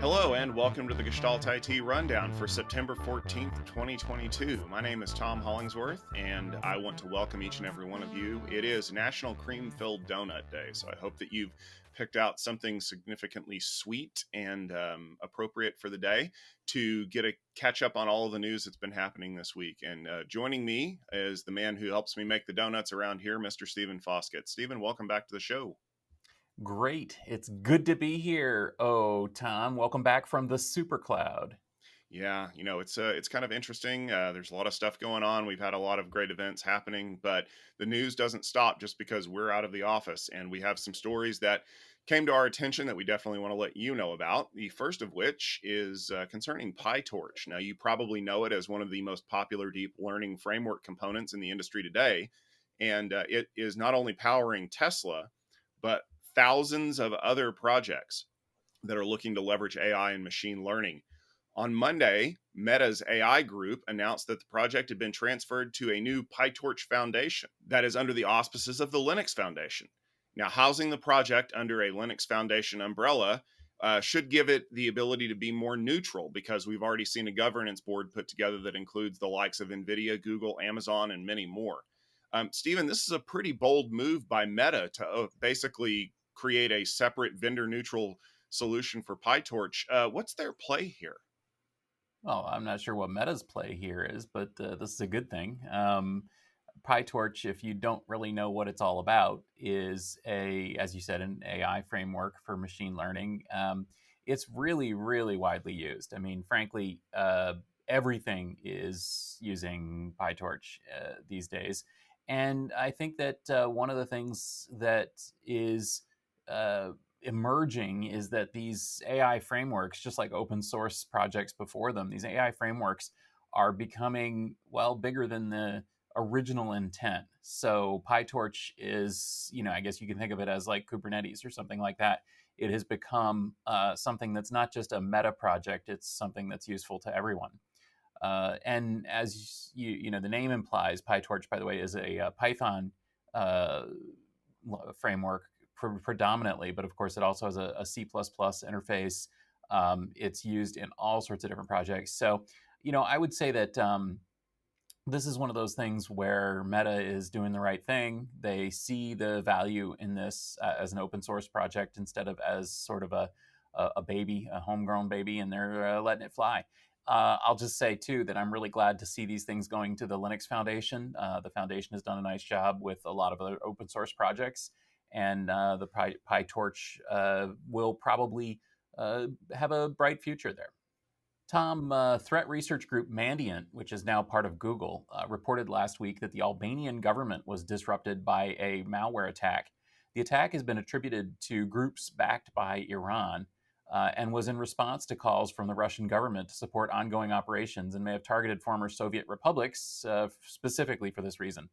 Hello and welcome to the Gestalt IT Rundown for September 14th, 2022. My name is Tom Hollingsworth and I want to welcome each and every one of you. It is National Cream-Filled Donut Day, so I hope that you've picked out something significantly sweet and appropriate for the day to get a catch up on all of the news that's been happening this week. And joining me is the man who helps me make the donuts around here, Mr. Stephen Foskett. Stephen, welcome back to the show. Great. It's good to be here. Oh, Tom, welcome back from the supercloud. Yeah, it's kind of interesting. There's a lot of stuff going on. We've had a lot of great events happening, but the news doesn't stop just because we're out of the office. And we have some stories that came to our attention that we definitely want to let you know about. The first of which is concerning PyTorch. Now, you probably know it as one of the most popular deep learning framework components in the industry today. And it is not only powering Tesla, but thousands of other projects that are looking to leverage AI and machine learning. On Monday, Meta's AI group announced that the project had been transferred to a new PyTorch Foundation that is under the auspices of the Linux Foundation. Now, housing the project under a Linux Foundation umbrella should give it the ability to be more neutral, because we've already seen a governance board put together that includes the likes of Nvidia, Google, Amazon, and many more. Stephen, this is a pretty bold move by Meta to basically create a separate vendor-neutral solution for PyTorch. What's their play here? Well, I'm not sure what Meta's play here is, but this is a good thing. PyTorch, if you don't really know what it's all about, is as you said, an AI framework for machine learning. It's really, really widely used. I mean, frankly, everything is using PyTorch these days. And I think that one of the things that is emerging is that these AI frameworks, just like open source projects before them, these AI frameworks are becoming, well, bigger than the original intent. So PyTorch is, I guess you can think of it as like Kubernetes or something like that. It has become something that's not just a meta project, it's something that's useful to everyone. And as the name implies, PyTorch, by the way, is a Python framework predominantly, but of course it also has a C++ interface. It's used in all sorts of different projects. So, I would say that this is one of those things where Meta is doing the right thing. They see the value in this as an open source project instead of as sort of a baby, a homegrown baby, and they're letting it fly. I'll just say, too, that I'm really glad to see these things going to the Linux Foundation. The foundation has done a nice job with a lot of other open source projects, and the PyTorch will probably have a bright future there. Tom, threat research group Mandiant, which is now part of Google, reported last week that the Albanian government was disrupted by a malware attack. The attack has been attributed to groups backed by Iran and was in response to calls from the Russian government to support ongoing operations, and may have targeted former Soviet republics specifically for this reason.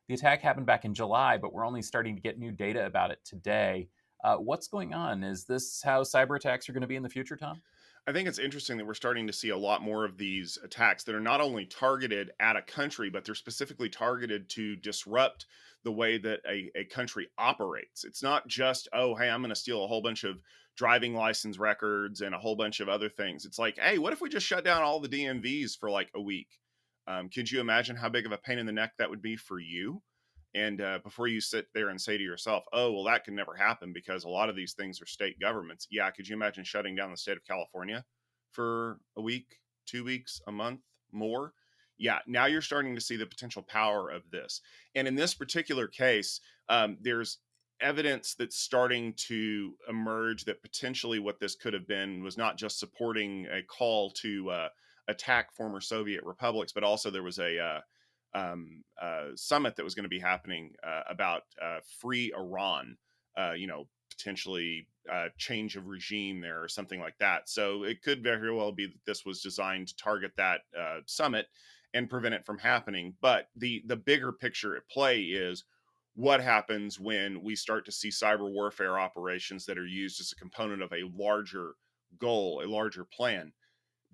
The attack happened back in July, but we're only starting to get new data about it today. What's going on? Is this how cyber attacks are going to be in the future, Tom? I think it's interesting that we're starting to see a lot more of these attacks that are not only targeted at a country, but they're specifically targeted to disrupt the way that a country operates. It's not just, oh, hey, I'm going to steal a whole bunch of driving license records and a whole bunch of other things. It's like, hey, what if we just shut down all the DMVs for like a week? Could you imagine how big of a pain in the neck that would be for you? And before you sit there and say to yourself, oh, well, that can never happen because a lot of these things are state governments. Yeah, could you imagine shutting down the state of California for a week, 2 weeks, a month, more? Yeah, now you're starting to see the potential power of this. And in this particular case, there's evidence that's starting to emerge that potentially what this could have been was not just supporting a call to attack former Soviet republics, but also there was a summit that was going to be happening about free Iran, potentially change of regime there or something like that. So it could very well be that this was designed to target that summit and prevent it from happening. But the bigger picture at play is what happens when we start to see cyber warfare operations that are used as a component of a larger goal, a larger plan.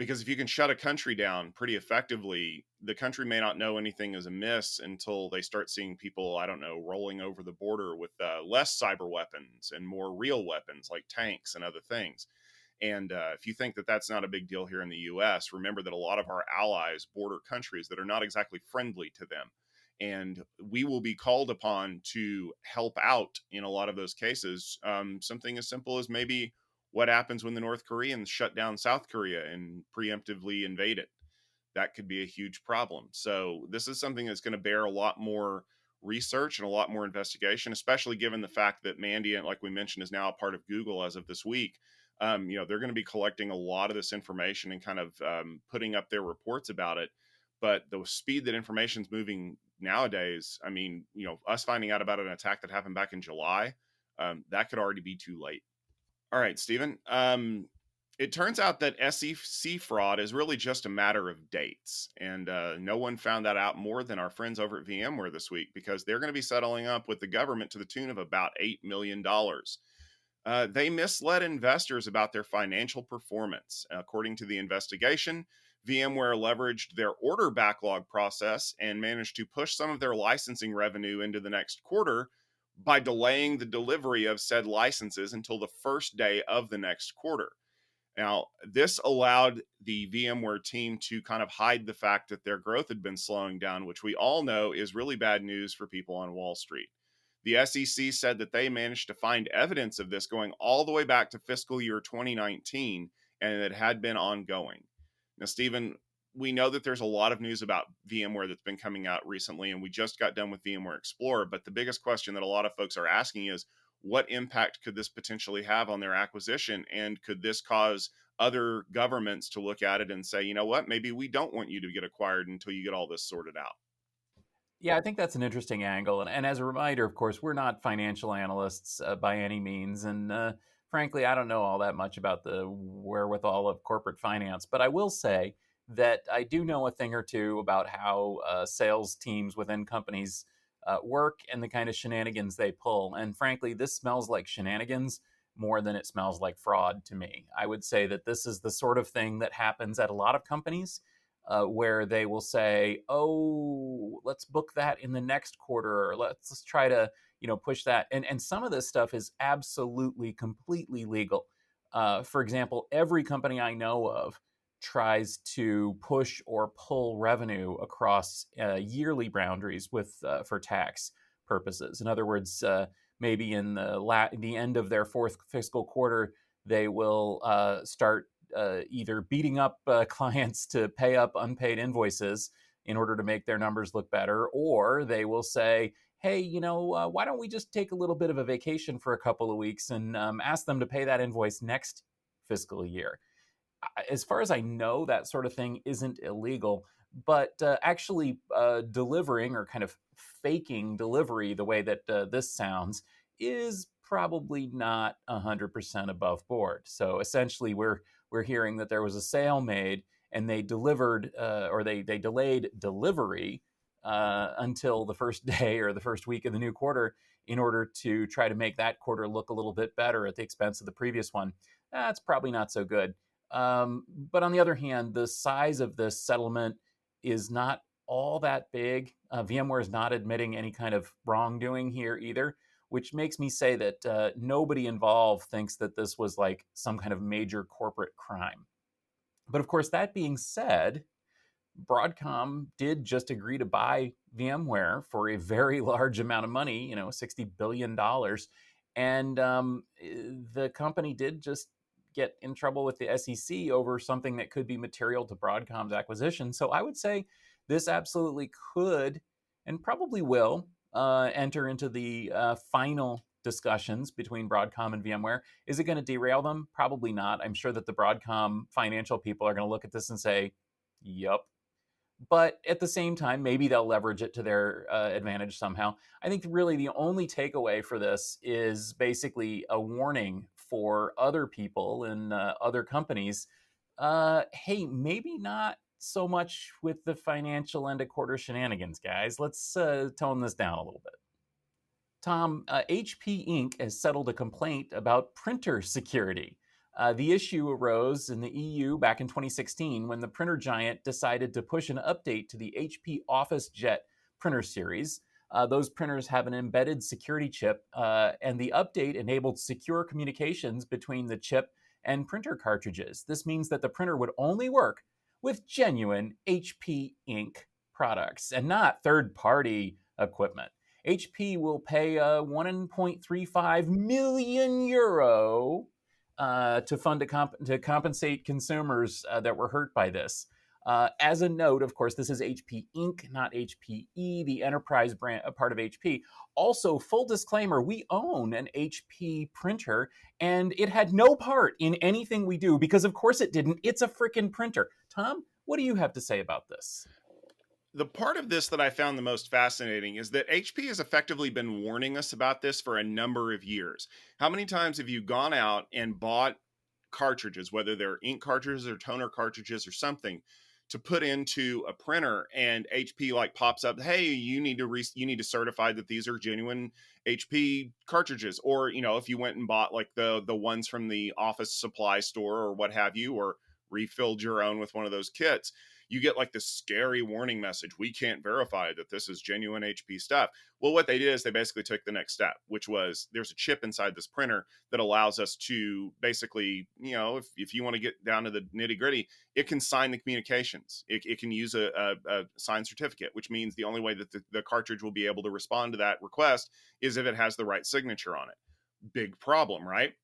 Because if you can shut a country down pretty effectively, the country may not know anything is amiss until they start seeing people, I don't know, rolling over the border with less cyber weapons and more real weapons like tanks and other things. And if you think that that's not a big deal here in the US, remember that a lot of our allies border countries that are not exactly friendly to them. And we will be called upon to help out in a lot of those cases. Something as simple as maybe what happens when the North Koreans shut down South Korea and preemptively invade it. That could be a huge problem. So this is something that's going to bear a lot more research and a lot more investigation, especially given the fact that Mandiant, like we mentioned, is now a part of Google as of this week. They're going to be collecting a lot of this information and kind of putting up their reports about it. But the speed that information is moving nowadays, I mean, us finding out about an attack that happened back in July, that could already be too late. All right, Stephen. It turns out that SEC fraud is really just a matter of dates. And no one found that out more than our friends over at VMware this week, because they're going to be settling up with the government to the tune of about $8 million. They misled investors about their financial performance. According to the investigation, VMware leveraged their order backlog process and managed to push some of their licensing revenue into the next quarter by delaying the delivery of said licenses until the first day of the next quarter. Now, this allowed the VMware team to kind of hide the fact that their growth had been slowing down, which we all know is really bad news for people on Wall Street. The SEC said that they managed to find evidence of this going all the way back to fiscal year 2019, and it had been ongoing. Now, Stephen, we know that there's a lot of news about VMware that's been coming out recently, and we just got done with VMware Explorer. But the biggest question that a lot of folks are asking is, what impact could this potentially have on their acquisition? And could this cause other governments to look at it and say, you know what, maybe we don't want you to get acquired until you get all this sorted out? Yeah, I think that's an interesting angle. And as a reminder, of course, we're not financial analysts by any means. And frankly, I don't know all that much about the wherewithal of corporate finance. But I will say that I do know a thing or two about how sales teams within companies work and the kind of shenanigans they pull. And frankly, this smells like shenanigans more than it smells like fraud to me. I would say that this is the sort of thing that happens at a lot of companies where they will say, "Oh, let's book that in the next quarter, or let's try to, push that." And some of this stuff is absolutely, completely legal. For example, every company I know of tries to push or pull revenue across yearly boundaries with for tax purposes. In other words, maybe in the end of their fourth fiscal quarter, they will start either beating up clients to pay up unpaid invoices in order to make their numbers look better, or they will say, hey, why don't we just take a little bit of a vacation for a couple of weeks and ask them to pay that invoice next fiscal year. As far as I know, that sort of thing isn't illegal, but actually delivering or kind of faking delivery the way that this sounds is probably not 100% above board. So essentially, we're hearing that there was a sale made and they delivered or they delayed delivery until the first day or the first week of the new quarter in order to try to make that quarter look a little bit better at the expense of the previous one. That's probably not so good. But on the other hand, the size of this settlement is not all that big. VMware is not admitting any kind of wrongdoing here either, which makes me say that nobody involved thinks that this was like some kind of major corporate crime. But of course, that being said, Broadcom did just agree to buy VMware for a very large amount of money, $60 billion. And the company did just get in trouble with the SEC over something that could be material to Broadcom's acquisition. So I would say this absolutely could and probably will enter into the final discussions between Broadcom and VMware. Is it going to derail them? Probably not. I'm sure that the Broadcom financial people are going to look at this and say, yup. But at the same time, maybe they'll leverage it to their advantage somehow. I think really the only takeaway for this is basically a warning for other people and other companies. Hey, maybe not so much with the financial end of quarter shenanigans, guys. Let's tone this down a little bit. Tom, HP Inc. has settled a complaint about printer security. The issue arose in the EU back in 2016 when the printer giant decided to push an update to the HP OfficeJet printer series. Those printers have an embedded security chip, and the update enabled secure communications between the chip and printer cartridges. This means that the printer would only work with genuine HP Inc. products and not third party equipment. HP will pay €1.35 million to fund to compensate consumers that were hurt by this. As a note, of course, this is HP Inc., not HPE, the enterprise brand, a part of HP. Also, full disclaimer, we own an HP printer, and it had no part in anything we do because, of course, it didn't. It's a freaking printer. Tom, what do you have to say about this? The part of this that I found the most fascinating is that HP has effectively been warning us about this for a number of years. How many times have you gone out and bought cartridges, whether they're ink cartridges or toner cartridges or something, to put into a printer, and HP like pops up, hey, you need to certify that these are genuine HP cartridges? Or, if you went and bought like the ones from the office supply store or what have you, or refilled your own with one of those kits, you get like this scary warning message. We can't verify that this is genuine HP stuff. Well, what they did is they basically took the next step, which was there's a chip inside this printer that allows us to basically, if you want to get down to the nitty gritty, it can sign the communications. It can use a signed certificate, which means the only way that the cartridge will be able to respond to that request is if it has the right signature on it. Big problem, right?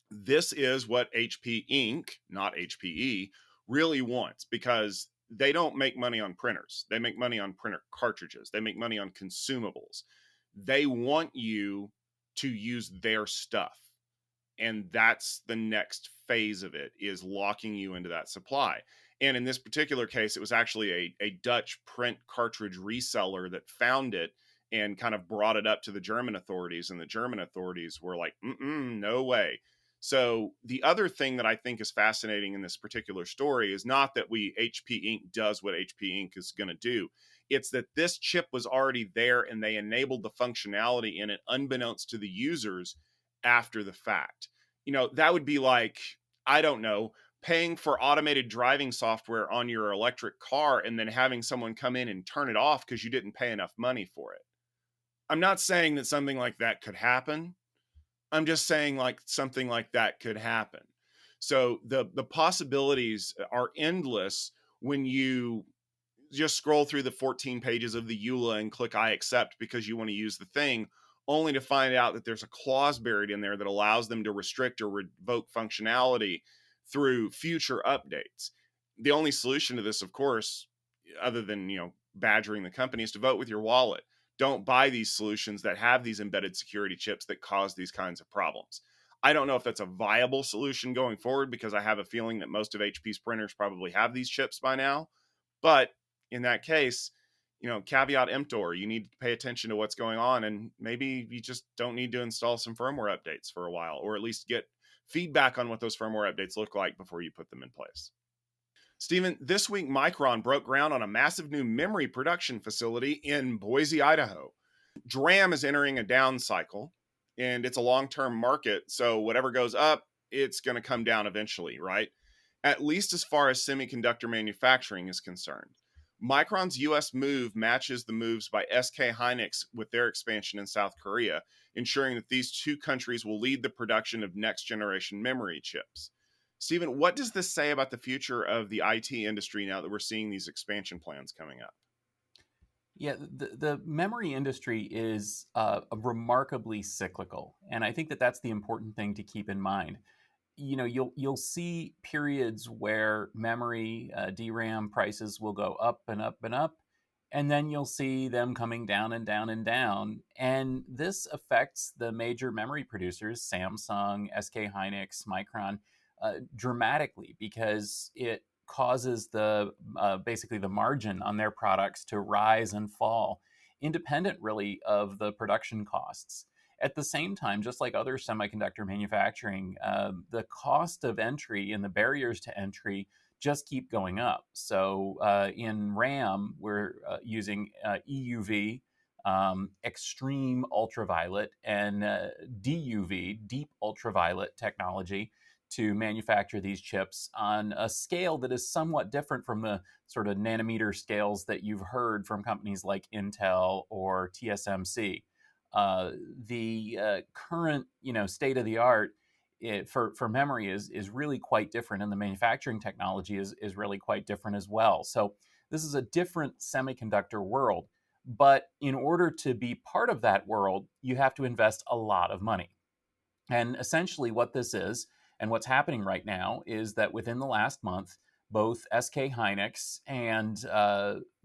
This is what HP Inc., not HPE, really wants, because they don't make money on printers. They make money on printer cartridges. They make money on consumables. They want you to use their stuff. And that's the next phase of it, is locking you into that supply. And in this particular case, it was actually a Dutch print cartridge reseller that found it and kind of brought it up to the German authorities. And the German authorities were like, no way. So the other thing that I think is fascinating in this particular story is not that HP Inc. does what HP Inc. is going to do. It's that this chip was already there and they enabled the functionality in it unbeknownst to the users after the fact. That would be like, I don't know, paying for automated driving software on your electric car and then having someone come in and turn it off because you didn't pay enough money for it. I'm not saying that something like that could happen. I'm just saying like something like that could happen. So the possibilities are endless when you just scroll through the 14 pages of the EULA and click I accept because you want to use the thing, only to find out that there's a clause buried in there that allows them to restrict or revoke functionality through future updates. The only solution to this, of course, other than, badgering the company, is to vote with your wallet. Don't buy these solutions that have these embedded security chips that cause these kinds of problems. I don't know if that's a viable solution going forward, because I have a feeling that most of HP's printers probably have these chips by now. But in that case, caveat emptor, you need to pay attention to what's going on, and maybe you just don't need to install some firmware updates for a while, or at least get feedback on what those firmware updates look like before you put them in place. Stephen, this week Micron broke ground on a massive new memory production facility in Boise, Idaho. DRAM is entering a down cycle, and it's a long-term market, so whatever goes up, it's going to come down eventually, right? At least as far as semiconductor manufacturing is concerned. Micron's US move matches the moves by SK Hynix with their expansion in South Korea, ensuring that these two countries will lead the production of next-generation memory chips. Stephen, what does this say about the future of the IT industry now that we're seeing these expansion plans coming up? Yeah, the memory industry is remarkably cyclical, and I think that that's the important thing to keep in mind. You'll see periods where memory DRAM prices will go up and up and up, and then you'll see them coming down and down and down. And this affects the major memory producers, Samsung, SK Hynix, Micron, dramatically, because it causes the basically the margin on their products to rise and fall, independent really of the production costs. At the same time, just like other semiconductor manufacturing, the cost of entry and the barriers to entry just keep going up. So in RAM, we're using EUV, extreme ultraviolet, and DUV, deep ultraviolet technology to manufacture these chips on a scale that is somewhat different from the sort of nanometer scales that you've heard from companies like Intel or TSMC. The current, state of the art for memory is really quite different, and the manufacturing technology is really quite different as well. So this is a different semiconductor world. But in order to be part of that world, you have to invest a lot of money. And essentially, what this is, and what's happening right now, is that within the last month, both SK Hynix and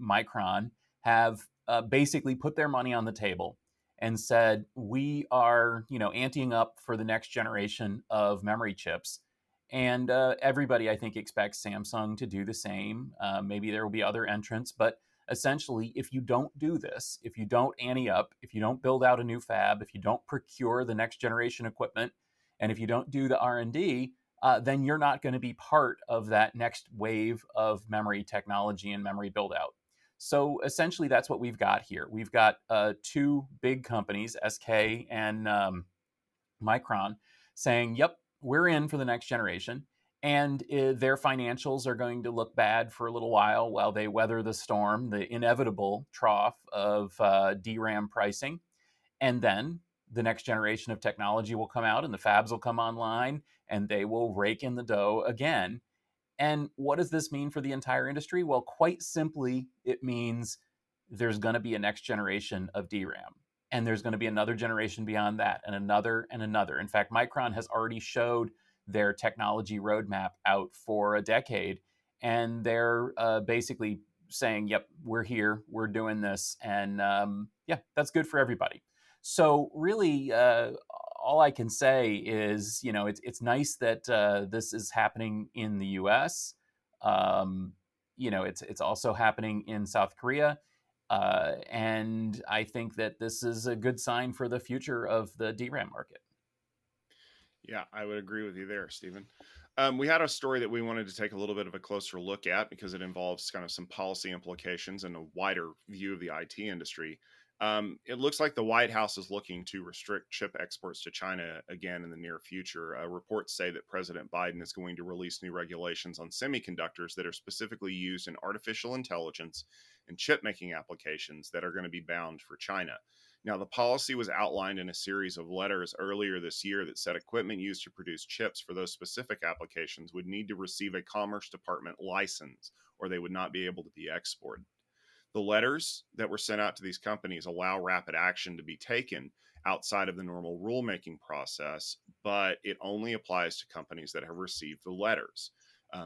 Micron have basically put their money on the table and said, we are, anteing up for the next generation of memory chips. And everybody, I think, expects Samsung to do the same. Maybe there will be other entrants, but essentially, if you don't do this, if you don't ante up, if you don't build out a new fab, if you don't procure the next generation equipment, and if you don't do the R&D, then you're not going to be part of that next wave of memory technology and memory build out. So essentially, that's what we've got here. We've got two big companies, SK and Micron, saying, yep, we're in for the next generation. And their financials are going to look bad for a little while they weather the storm, the inevitable trough of DRAM pricing. And then the next generation of technology will come out and the fabs will come online and they will rake in the dough again. And what does this mean for the entire industry? Well, quite simply, it means there's going to be a next generation of DRAM. And there's going to be another generation beyond that, and another and another. In fact, Micron has already showed their technology roadmap out for a decade. And they're basically saying, yep, we're here, we're doing this. And yeah, that's good for everybody. So really, all I can say is, it's nice that this is happening in the U.S. It's also happening in South Korea, and I think that this is a good sign for the future of the DRAM market. Yeah, I would agree with you there, Stephen. We had a story that we wanted to take a little bit of a closer look at because it involves kind of some policy implications and a wider view of the IT industry. It looks like the White House is looking to restrict chip exports to China again in the near future. Reports say that President Biden is going to release new regulations on semiconductors that are specifically used in artificial intelligence and chip making applications that are going to be bound for China. Now, the policy was outlined in a series of letters earlier this year that said equipment used to produce chips for those specific applications would need to receive a Commerce Department license or they would not be able to be exported. The letters that were sent out to these companies allow rapid action to be taken outside of the normal rulemaking process, but it only applies to companies that have received the letters.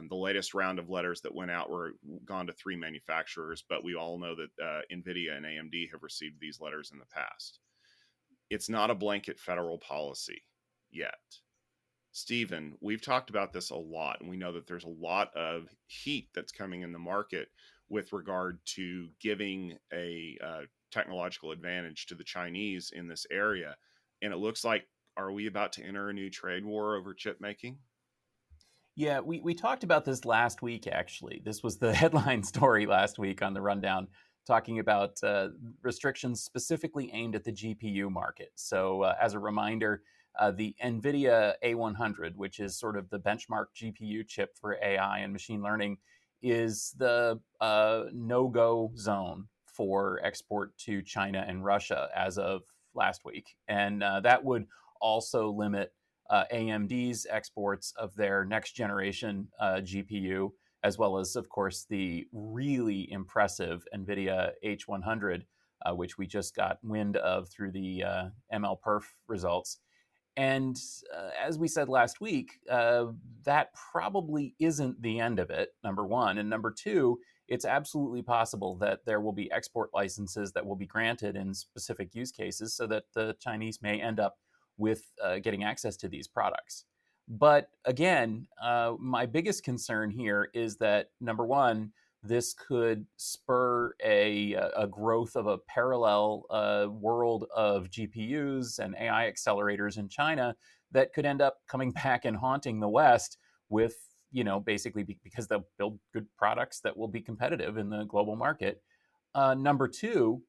The latest round of letters that went out were gone to 3 manufacturers, but we all know that Nvidia and AMD have received these letters in the past. It's not a blanket federal policy yet. Stephen, we've talked about this a lot, and we know that there's a lot of heat that's coming in the market with regard to giving a technological advantage to the Chinese in this area. And it looks like, are we about to enter a new trade war over chip making? Yeah, we talked about this last week, actually. This was the headline story last week on the rundown, talking about restrictions specifically aimed at the GPU market. So, as a reminder, the Nvidia A100, which is sort of the benchmark GPU chip for AI and machine learning, is the no-go zone for export to China and Russia as of last week. And that would also limit AMD's exports of their next generation GPU, as well as, of course, the really impressive NVIDIA H100, which we just got wind of through the MLPerf results. And as we said last week, that probably isn't the end of it, number one. And number two, it's absolutely possible that there will be export licenses that will be granted in specific use cases so that the Chinese may end up with getting access to these products. But again, my biggest concern here is that, number one, this could spur a growth of a parallel world of GPUs and AI accelerators in China that could end up coming back and haunting the West with, basically because they'll build good products that will be competitive in the global market. Number two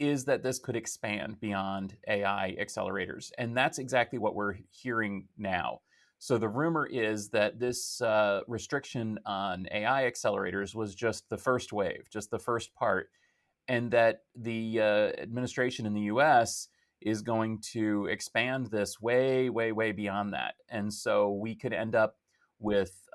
is that this could expand beyond AI accelerators. And that's exactly what we're hearing now. So the rumor is that this restriction on AI accelerators was just the first wave, just the first part, and that the administration in the US is going to expand this way, way, way beyond that. And so we could end up with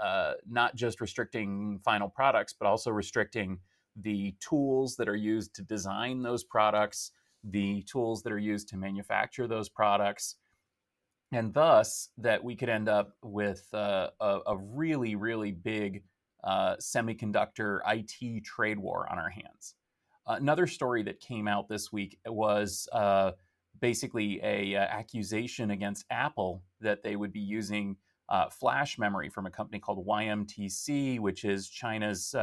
not just restricting final products, but also restricting the tools that are used to design those products, the tools that are used to manufacture those products, and thus that we could end up with a really, really big semiconductor IT trade war on our hands. Another story that came out this week was basically a accusation against Apple that they would be using flash memory from a company called YMTC, which is China's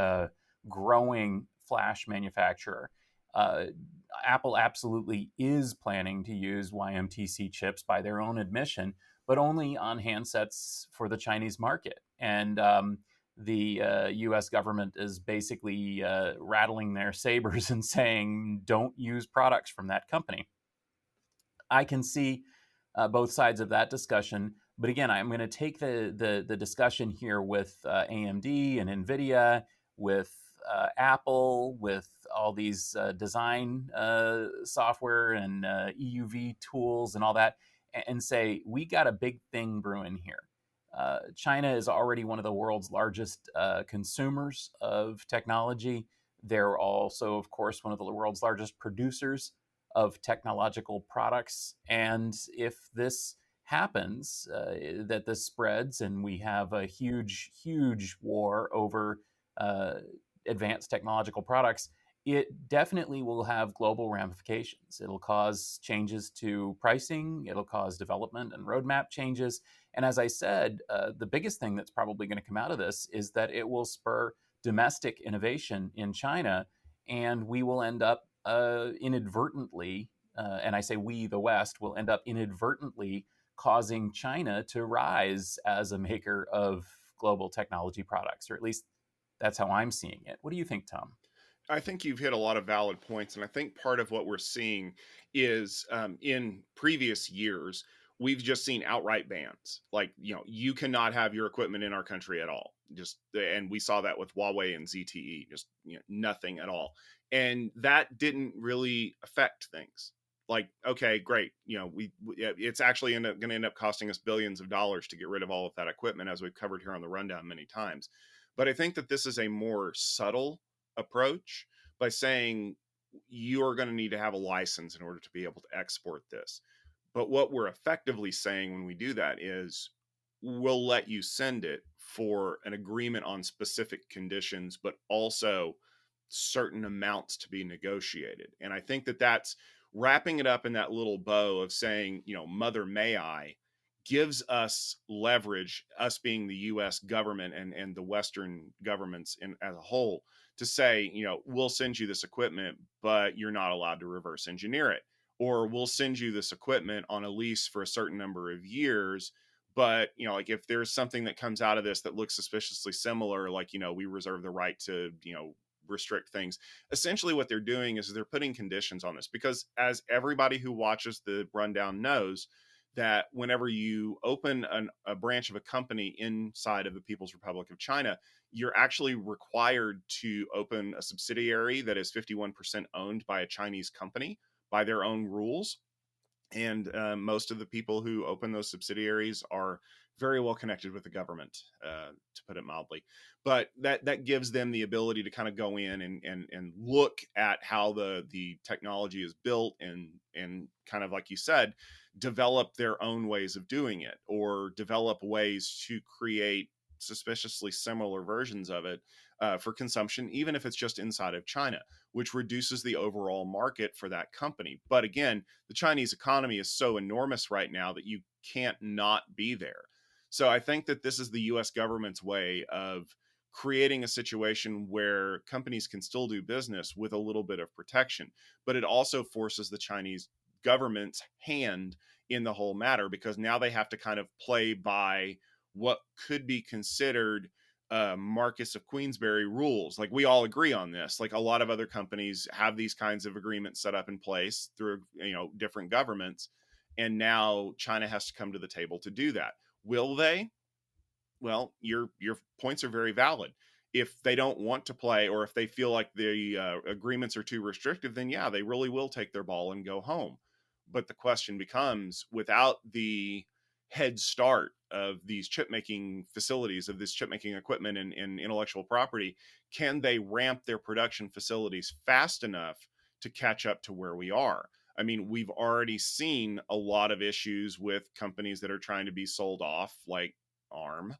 growing flash manufacturer. Uh, Apple absolutely is planning to use YMTC chips by their own admission, but only on handsets for the Chinese market. And the US government is basically rattling their sabers and saying, don't use products from that company. I can see both sides of that discussion. But again, I'm going to take the discussion here with AMD and Nvidia, with Apple, with all these design software and EUV tools and all that, and say we got a big thing brewing here. China is already one of the world's largest consumers of technology. They're also, of course, one of the world's largest producers of technological products. And if this happens, that this spreads and we have a huge, huge war over advanced technological products, it definitely will have global ramifications. It'll cause changes to pricing, it'll cause development and roadmap changes. And as I said, the biggest thing that's probably going to come out of this is that it will spur domestic innovation in China, and we will end up inadvertently, and I say we, the West, will end up inadvertently causing China to rise as a maker of global technology products, or at least that's how I'm seeing it. What do you think, Tom? I think you've hit a lot of valid points, and I think part of what we're seeing is in previous years we've just seen outright bans. Like, you cannot have your equipment in our country at all. And we saw that with Huawei and ZTE, just nothing at all, and that didn't really affect things. Like, okay, great, it's actually going to end up costing us billions of dollars to get rid of all of that equipment, as we've covered here on the rundown many times. But I think that this is a more subtle approach by saying you're going to need to have a license in order to be able to export this. But what we're effectively saying when we do that is we'll let you send it for an agreement on specific conditions, but also certain amounts to be negotiated. And I think that that's wrapping it up in that little bow of saying, Mother May I, gives us leverage, us being the US government and the Western governments as a whole, to say, we'll send you this equipment, but you're not allowed to reverse engineer it. Or we'll send you this equipment on a lease for a certain number of years. But, like if there's something that comes out of this that looks suspiciously similar, like, we reserve the right to, restrict things. Essentially what they're doing is they're putting conditions on this, because as everybody who watches the rundown knows, that whenever you open a branch of a company inside of the People's Republic of China, you're actually required to open a subsidiary that is 51% owned by a Chinese company by their own rules. And most of the people who open those subsidiaries are very well connected with the government, to put it mildly. But that gives them the ability to kind of go in and look at how the technology is built, and kind of, like you said, develop their own ways of doing it, or develop ways to create suspiciously similar versions of it for consumption, even if it's just inside of China, which reduces the overall market for that company. But again, the Chinese economy is so enormous right now that you can't not be there. So I think that this is the US government's way of creating a situation where companies can still do business with a little bit of protection, but it also forces the Chinese government's hand in the whole matter, because now they have to kind of play by what could be considered Marcus of Queensberry rules. Like, we all agree on this. Like, a lot of other companies have these kinds of agreements set up in place through different governments, and now China has to come to the table to do that. Will they? Well, your points are very valid. If they don't want to play, or if they feel like the agreements are too restrictive, then yeah, they really will take their ball and go home. But the question becomes, without the head start of these chip making facilities, of this chip making equipment and intellectual property, can they ramp their production facilities fast enough to catch up to where we are? I mean, we've already seen a lot of issues with companies that are trying to be sold off, like ARM,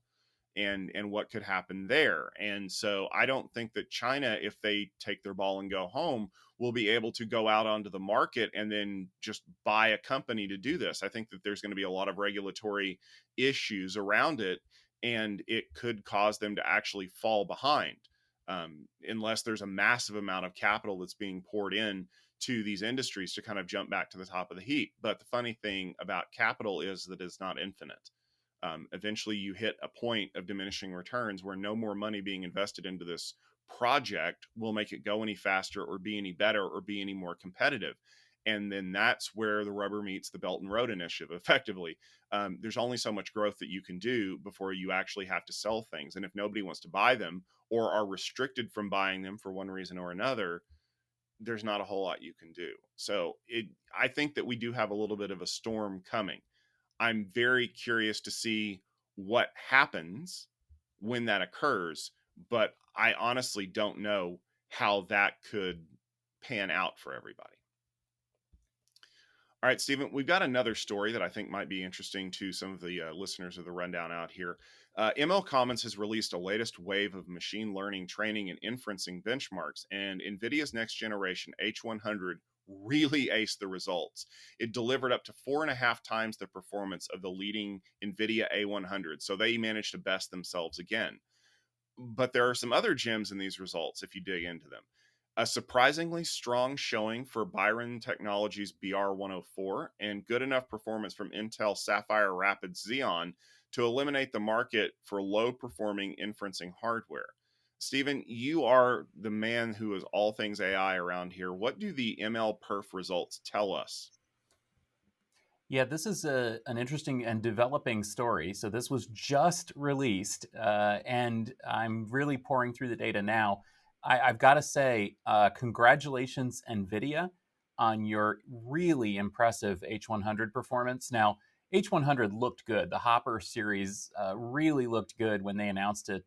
and what could happen there. And so I don't think that China, if they take their ball and go home, will be able to go out onto the market and then just buy a company to do this. I think that there's going to be a lot of regulatory issues around it, and it could cause them to actually fall behind, unless there's a massive amount of capital that's being poured in to these industries to kind of jump back to the top of the heap. But the funny thing about capital is that it's not infinite. Eventually you hit a point of diminishing returns where no more money being invested into this project will make it go any faster or be any better or be any more competitive. And then that's where the rubber meets the Belt and Road Initiative. Effectively, there's only so much growth that you can do before you actually have to sell things. And if nobody wants to buy them or are restricted from buying them for one reason or another, there's not a whole lot you can do. So I think that we do have a little bit of a storm coming. I'm very curious to see what happens when that occurs, but I honestly don't know how that could pan out for everybody. All right, Stephen, we've got another story that I think might be interesting to some of the listeners of the rundown out here. MLCommons has released a latest wave of machine learning training and inferencing benchmarks, and NVIDIA's next generation H100 really aced the results. It delivered up to 4.5 times the performance of the leading Nvidia A100, so they managed to best themselves again. But there are some other gems in these results if you dig into them. A surprisingly strong showing for Biren Technology's BR104, and good enough performance from Intel Sapphire Rapids Xeon to eliminate the market for low performing inferencing hardware. Stephen, you are the man who is all things AI around here. What do the MLPerf results tell us? Yeah, this is an interesting and developing story. So this was just released, and I'm really pouring through the data now. I've got to say, congratulations, NVIDIA, on your really impressive H100 performance. Now, H100 looked good. The Hopper series really looked good when they announced it.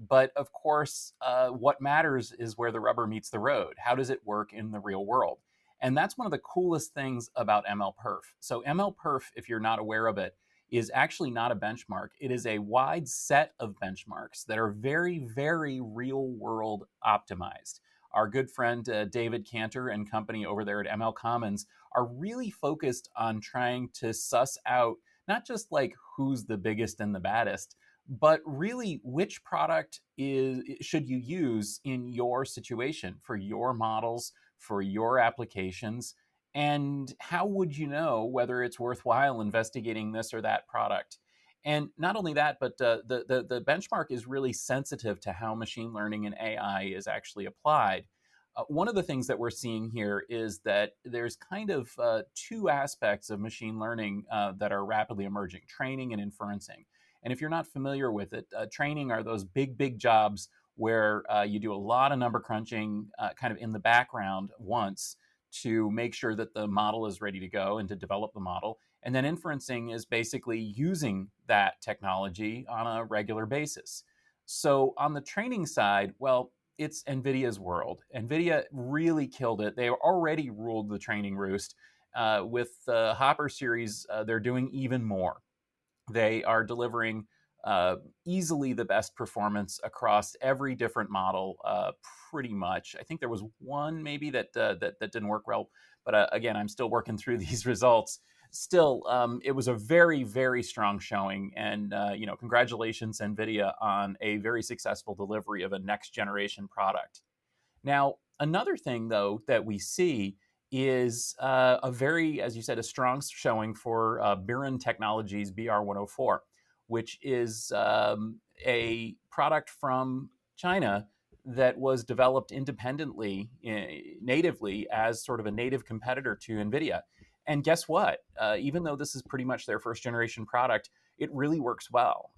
But of course, what matters is where the rubber meets the road. How does it work in the real world? And that's one of the coolest things about MLPerf. So MLPerf, if you're not aware of it, is actually not a benchmark. It is a wide set of benchmarks that are very, very real world optimized. Our good friend David Cantor and company over there at MLCommons are really focused on trying to suss out not just like who's the biggest and the baddest, but really which product should you use in your situation for your models, for your applications, and how would you know whether it's worthwhile investigating this or that product? And not only that, but the benchmark is really sensitive to how machine learning and AI is actually applied. One of the things that we're seeing here is that there's kind of two aspects of machine learning that are rapidly emerging: training and inferencing. And if you're not familiar with it, training are those big, big jobs where you do a lot of number crunching kind of in the background once to make sure that the model is ready to go and to develop the model. And then inferencing is basically using that technology on a regular basis. So on the training side, well, it's NVIDIA's world. NVIDIA really killed it. They already ruled the training roost. With the Hopper series, they're doing even more. They are delivering easily the best performance across every different model, pretty much. I think there was one maybe that didn't work well, but again, I'm still working through these results. Still, it was a very, very strong showing, and congratulations, NVIDIA, on a very successful delivery of a next generation product. Now, another thing though that we see is a very, as you said, a strong showing for Biren Technology's BR104, which is a product from China that was developed independently, natively, as sort of a native competitor to NVIDIA. And guess what? Even though this is pretty much their first generation product, it really works well.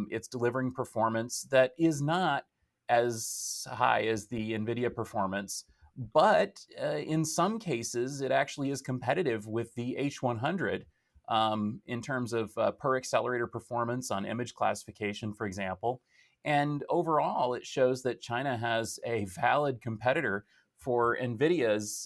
It's delivering performance that is not as high as the NVIDIA performance, but in some cases, it actually is competitive with the H100 in terms of per accelerator performance on image classification, for example. And overall, it shows that China has a valid competitor for NVIDIA's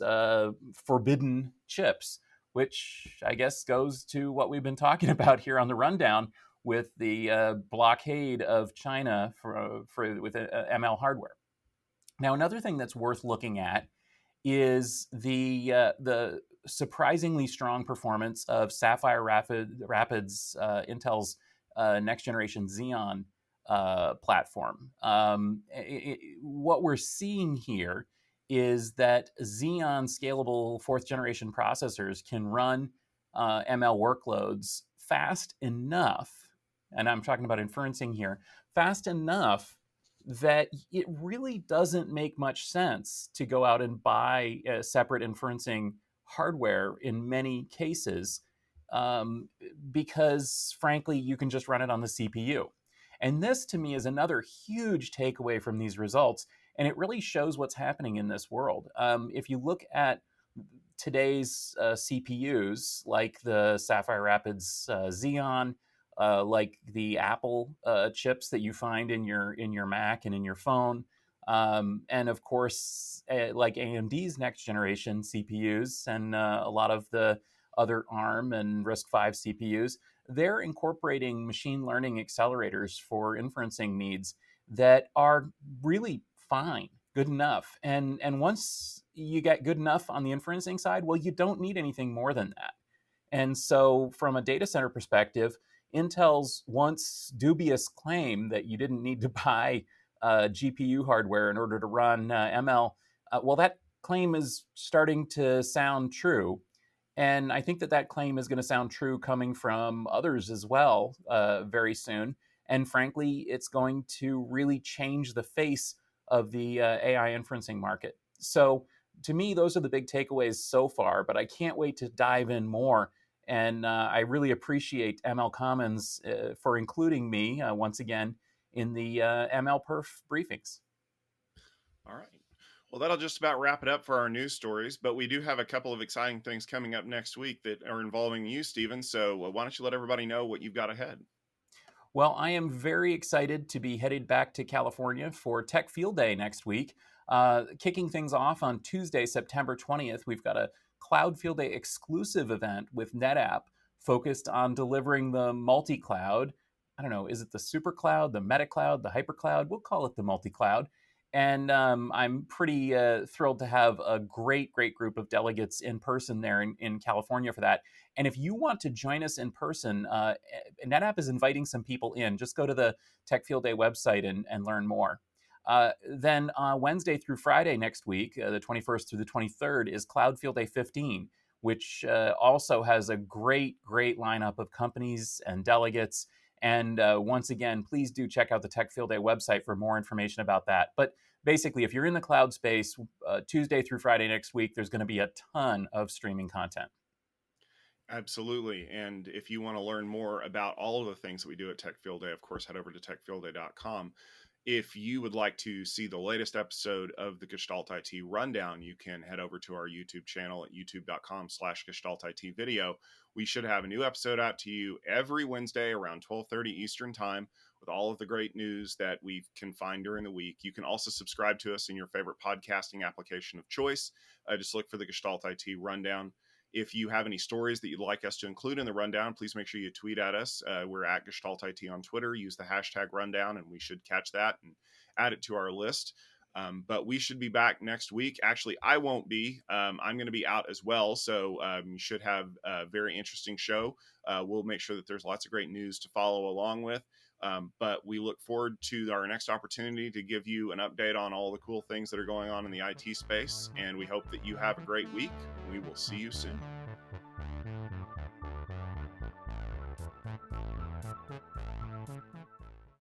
forbidden chips, which I guess goes to what we've been talking about here on the rundown with the blockade of China with ML hardware. Now, another thing that's worth looking at is the surprisingly strong performance of Sapphire Rapids, Intel's next generation Xeon platform. What we're seeing here is that Xeon scalable fourth generation processors can run ML workloads fast enough, and I'm talking about inferencing here, fast enough that it really doesn't make much sense to go out and buy separate inferencing hardware in many cases, because frankly, you can just run it on the CPU. And this to me is another huge takeaway from these results. And it really shows what's happening in this world. If you look at today's CPUs, like the Sapphire Rapids Xeon, like the Apple chips that you find in your Mac and in your phone, and of course, like AMD's next generation CPUs and a lot of the other ARM and RISC-V CPUs, they're incorporating machine learning accelerators for inferencing needs that are really fine, good enough. And once you get good enough on the inferencing side, well, you don't need anything more than that. And so, from a data center perspective, Intel's once dubious claim that you didn't need to buy GPU hardware in order to run ML, well, that claim is starting to sound true. And I think that that claim is going to sound true coming from others as well very soon. And frankly, it's going to really change the face of the AI inferencing market. So, to me, those are the big takeaways so far, but I can't wait to dive in more. And I really appreciate MLCommons for including me once again in the MLPerf briefings. All right. Well, that'll just about wrap it up for our news stories, but we do have a couple of exciting things coming up next week that are involving you, Stephen. So why don't you let everybody know what you've got ahead? Well, I am very excited to be headed back to California for Tech Field Day next week. Kicking things off on Tuesday, September 20th, we've got a Cloud Field Day exclusive event with NetApp focused on delivering the multi-cloud. I don't know, is it the super cloud, the meta cloud, the hyper cloud? We'll call it the multi-cloud. And I'm pretty thrilled to have a great group of delegates in person there in California for that. And if you want to join us in person, NetApp is inviting some people in. Just go to the Tech Field Day website and learn more. Then Wednesday through Friday next week, the 21st through the 23rd, is Cloud Field Day 15, which also has a great lineup of companies and delegates. And once again, please do check out the Tech Field Day website for more information about that. But basically, if you're in the cloud space, Tuesday through Friday next week, there's going to be a ton of streaming content. Absolutely. And if you want to learn more about all of the things that we do at Tech Field Day, of course, head over to techfieldday.com. If you would like to see the latest episode of the Gestalt IT Rundown, you can head over to our YouTube channel at youtube.com/Gestalt IT video. We should have a new episode out to you every Wednesday around 12:30 Eastern Time with all of the great news that we can find during the week. You can also subscribe to us in your favorite podcasting application of choice. Just look for the Gestalt IT Rundown. If you have any stories that you'd like us to include in the rundown, please make sure you tweet at us. We're at Gestalt IT on Twitter. Use the hashtag rundown, and we should catch that and add it to our list. But we should be back next week. Actually, I won't be. I'm going to be out as well. So you should have a very interesting show. We'll make sure that there's lots of great news to follow along with. But we look forward to our next opportunity to give you an update on all the cool things that are going on in the IT space. And we hope that you have a great week. We will see you soon.